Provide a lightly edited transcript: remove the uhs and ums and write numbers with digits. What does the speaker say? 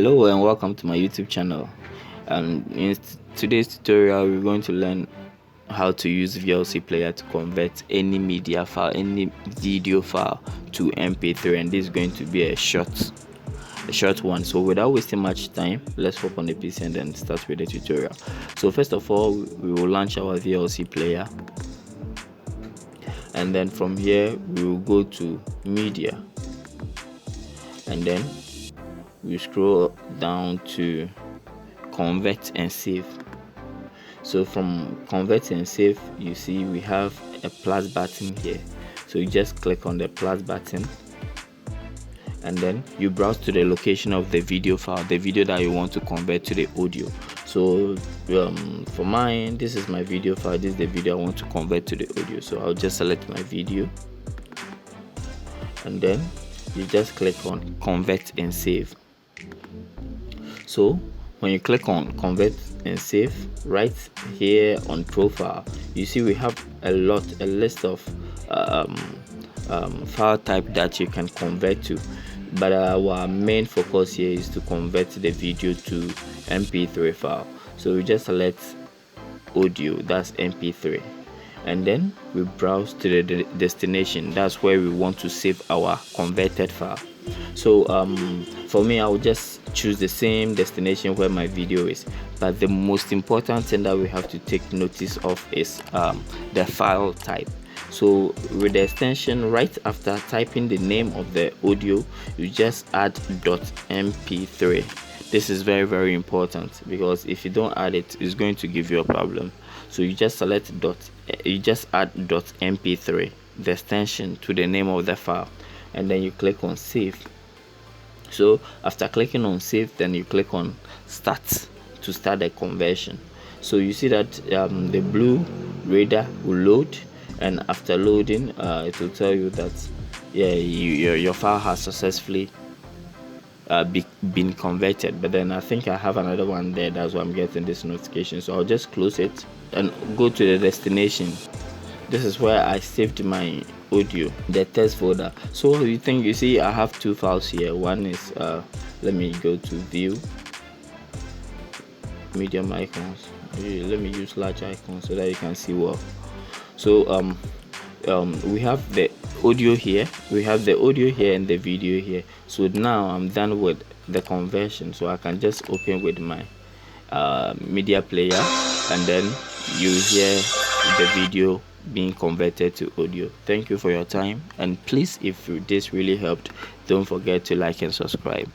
Hello and welcome to my YouTube channel. In today's tutorial, we're going to learn how to use VLC Player to convert any media file, any video file to MP3, and this is going to be a short one. So without wasting much time, let's hop on the PC and then start with the tutorial. So first of all, we will launch our VLC Player, and then from here we will go to Media, and then we scroll down to Convert and Save. So from Convert and Save, you see we have a plus button here, so you just click on the plus button and then you browse to the location of the video file, the video that you want to convert to the audio. So for mine, this is my video file, this is the video I want to convert to the audio. So I'll just select my video and then you just click on Convert and Save. So when you click on Convert and Save, right here on Profile, you see we have a list of file type that you can convert to, but our main focus here is to convert the video to MP3 file. So we just select audio, that's MP3, and then we browse to the destination, that's where we want to save our converted file. So for me, I will just choose the same destination where my video is, but the most important thing that we have to take notice of is the file type. So with the extension, right after typing the name of the audio, you just add .mp3. This is very important, because if you don't add it, it's going to give you a problem. So you just select you just add .mp3, the extension, to the name of the file, and then you click on Save. So after clicking on Save, then you click on Start to start the conversion. So you see that the blue radar will load, and after loading, it will tell you that your file has successfully been converted. But then I think I have another one there, that's why I'm getting this notification. So I'll just close it and go to the destination. This is where I saved my audio, the test folder. So you see I have two files here. One is let me go to View, Medium Icons. Let me use large icons so that you can see well. So we have the audio here, and the video here. So now I'm done with the conversion, so I can just open with my media player, and then you hear the video being converted to audio. Thank you for your time, and please, if this really helped, don't forget to like and subscribe.